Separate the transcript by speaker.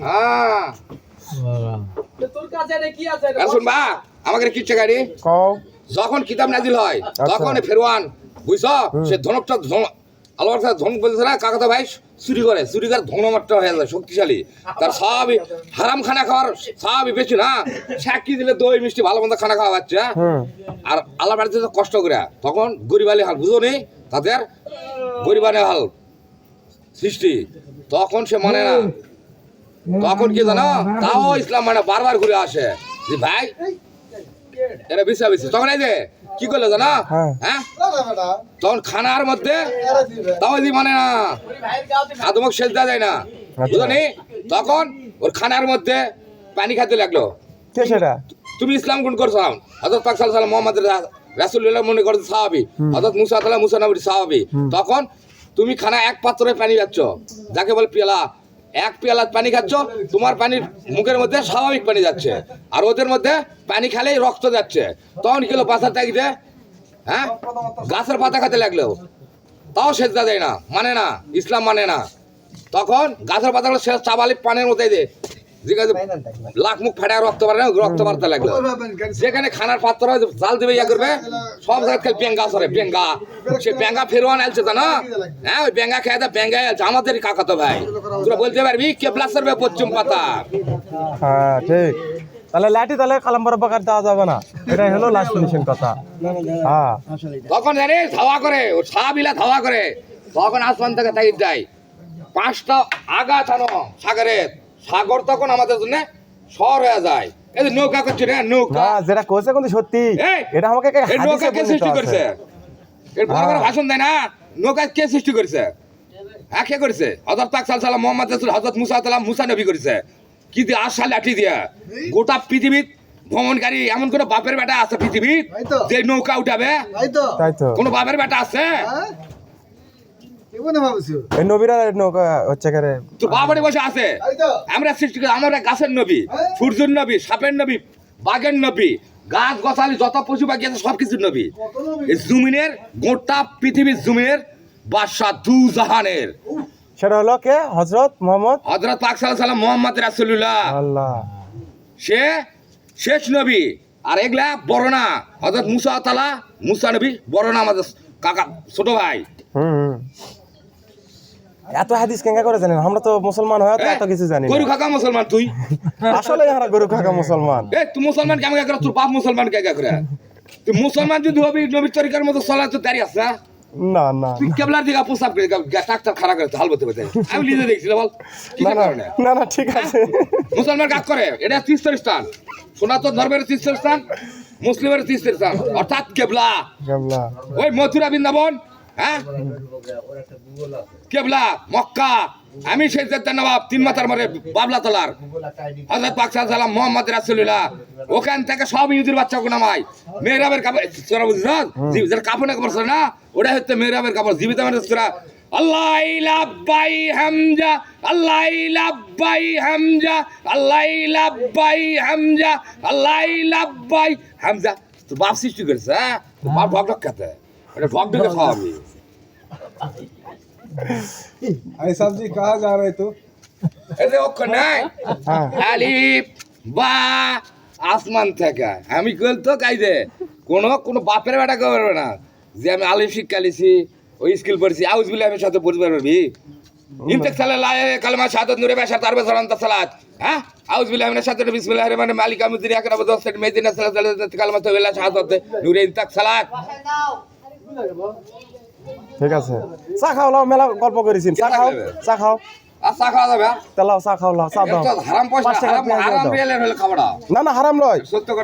Speaker 1: হ্যাঁ
Speaker 2: তোর কাছে কি আছে
Speaker 1: শুনবা আমাকে কিচ্ছে গাড়ি
Speaker 3: কও
Speaker 1: যখন কিতাব নাজিল হয় তখন ফেরওয়ান বুঝছ সে ধনকটা আল্লাহর সাথে ধন বলছে না কাকাতো ভাই চুরি করে ধনমাত্রা হয়ে যায় শক্তিশালী তার সবই হারাম খানা খাওয়ার সবই বেশি না সাক্ষী দিলে দই মিষ্টি ভালো মন্দ খানা খাওয়া যাচ্ছে আর আল্লাহ বাড়িতে কষ্ট করে তখন গরিবালি হাল বুঝো নি তাদের গরিবালি হাল সৃষ্টি তখন সে মানে না তখন কি জানো তাও ইসলাম মানে বারবার ঘুরে আসে যে ভাই এরা বিষয় তখন এই যে কি করলো জানো হ্যাঁ তখন খানার মধ্যে তাও যদি মানে না আদমক শেষ দেওয়া যায় না বুঝলি তখন ওর খানার মধ্যে পানি খাইতে লাগলো
Speaker 3: সেটা
Speaker 1: তুমি ইসলাম গুণ করছো হযরত পাক সাল্লাল্লাহু আলাইহি মোহাম্মদ রাসূলুল্লাহ মনে করছে সাহাবী হযরত মুসা নবী সাহাবী তখন তুমি খানা এক পাত্রে পানি খাচ্ছ যাকে বলে পেয়ালা এক পেয়ালা পানি খাচ্ছ তোমার পানির মুখের মধ্যে স্বাভাবিক পানি যাচ্ছে আর ওদের মধ্যে পানি খেলেই রক্ত যাচ্ছে তখন কি হলো পাশার তাগিদে হ্যাঁ গাছের পাতা খেতে লাগলো তাও সেজদা দেয় না মানে না ইসলাম মানে না তখন গাছের পাতাগুলো শেষ চাবালি পানির মধ্যে দে লাখ মুখ ফাটা রক্ত পারে না রক্ত বাড়তে লাগলো যেখানে খানার পাত্র জাল দেবে ইয়া করবে সব জায়গায় খেলে বেঙ্গা সরে বেঙ্গা সে বেঙ্গা ফেরোয়ান আলছে জানো হ্যাঁ ওই বেঙ্গা খেয়ে দেয় বেঙ্গাই আলছে আমাদেরই কাকাতো ভাই তোরা বলতে পারবি কেবলা সরবে পশ্চিম পাতা
Speaker 3: হ্যাঁ ঠিক তাহলে লাঠি তাহলে কালাম বরাবর দেওয়া যাবে না এটাই হলো লাস্ট ফিনিশিং কথা হ্যাঁ
Speaker 1: তখন জানিস ধাওয়া করে ও সাহাবিলা ধাওয়া করে তখন আসমান থেকে তাই যায় 5টা আগা ছানো সাগরের সাগর তখন আমাদের জন্য শহর হয়ে যায় এই যে নৌকা করছে রে নৌকা
Speaker 3: না যেটা কইছে কিন্তু সত্যি এটা আমাকে
Speaker 1: এই নৌকা কে সৃষ্টি করেছে এর বড় বড় ভাষণ দেয় না নৌকা কে সৃষ্টি করেছে হ্যাঁ কে করেছে হযরত পাক সাল্লাল্লাহু আলাইহি মোহাম্মদ রাসূল হযরত মুসা নবী করেছে কি দিয়ে আশা লাঠি দিয়া গোটা পৃথিবী ভ্রমণকারী এমন কোন বাপের বেটা আছে পৃথিবী যে নৌকা উঠাবে
Speaker 3: তাই তো
Speaker 1: কোন বাপের বেটা আছে
Speaker 3: এই নবীরা নৌকা হচ্ছে করে
Speaker 1: তো বাবারে বসে আছে আমরা সৃষ্টি করি আমরা গাছের নবী সূর্যের নবী সাপের নবী বাঘের নবী গাছ গছালি যত পশু পাখি আছে সবকিছুর নবী এই জমিনের গোটা পৃথিবীর জমিনের বাদশা দু জাহানের
Speaker 3: সেটা হলো কে হযরত মুহাম্মদ
Speaker 1: হযরত পাক সাল্লাল্লাহু আলাইহি ওয়াসাল্লাম মুহাম্মদ রাসূলুল্লাহ
Speaker 3: আল্লাহ
Speaker 1: সে শেষ নবী আর এগুলা বড় না হযরত মুসা নবী বড় না আমাদের কাকা ছোট ভাই
Speaker 3: এত হাদিস কেঙ্গা করে জানেন আমরা তো মুসলমান হয়ে এত কিছু জানি
Speaker 1: গরু খাকা মুসলমান তুই
Speaker 3: আসলে আমরা গরু খাকা মুসলমান
Speaker 1: এ তুই মুসলমান কেমন করে তোর বাপ মুসলমান কে করে তুই মুসলমান যদি হবি নবীর তরিকার মতো চলা তো দাঁড়িয়ে আছে
Speaker 3: না না
Speaker 1: তুই কেবলার দিকে প্রস্তাব করে ডাক্তার খারাপ করে হাল বলতে পারতে আমি নিজে দেখছিল বল কি কারণে
Speaker 3: না না ঠিক আছে
Speaker 1: মুসলমান কাজ করে এটা তীর্থস্থান সনাতন ধর্মের তীর্থস্থান মুসলিমের তীর্থস্থান অর্থাৎ কেবলা
Speaker 3: কেবলা
Speaker 1: ওই মথুরা বৃন্দাবন হ্যাঁ কেবলা মক্কা আমি সেই নবাব 3 মাথার মারে বাবলা তলার হযরত পাক সাল্লাল্লাহু আলাইহি মুহাম্মদ রাসূলুল্লাহ ওখান থেকে সব ইহুদির বাচ্চা গুনামাই মেহরাবের কাপড় সূরা বুঝছেন যারা কাপড় কাপড় না ওটা হচ্ছে মেহরাবের কাপড় জীবিত মানে সূরা আল্লাহ লাব্বাই হামজা আল্লাহ লাব্বাই হামজা আল্লাহ লাব্বাই হামজা আল্লাহ লাব্বাই হামজা তো বাপ সৃষ্টি করেছে হ্যাঁ তো বাপ ঢক ঢক খেতে এটা ঢক ঢকে খাওয়াবি
Speaker 4: भाई साहब जी कहाँ जा रहे तो
Speaker 1: এতে অক্ষর নাই আলিফ বা আসমান থেকে আমি বলতো কাইদে কোনো বাপের বেটা কেউ পারবে না যে আমি আলিফ শিক্ষা লিছি ওই স্কিল পড়ছি আউজ বলে আমি সাথে পড়তে পারবি ইনতেক সালাল্লাহ কালমা শাহাদাত নূরে বাশার তারবে সালাত সালাত হ্যাঁ আউজ বিল্লাহি মিনাশ শাইতানির বিসমিল্লাহির রহমানির মালিক আমিদিন ইয়াকরাবু দস্তাত মেদিনা সালাত কালমা তাওয়ালা শাহাদাত নূরে ইনতেক সালাত
Speaker 3: ঠিক আছে চা খাও লাও মেলা গল্প করেছিন চা খাও
Speaker 1: আর চা খাওয়া যাবে
Speaker 3: তেলাও চা খাও লাও চা দাও
Speaker 1: হারাম পয়সা হারাম রিয়েলের হলে খাবড়া
Speaker 3: না না হারাম নয়
Speaker 1: সত্য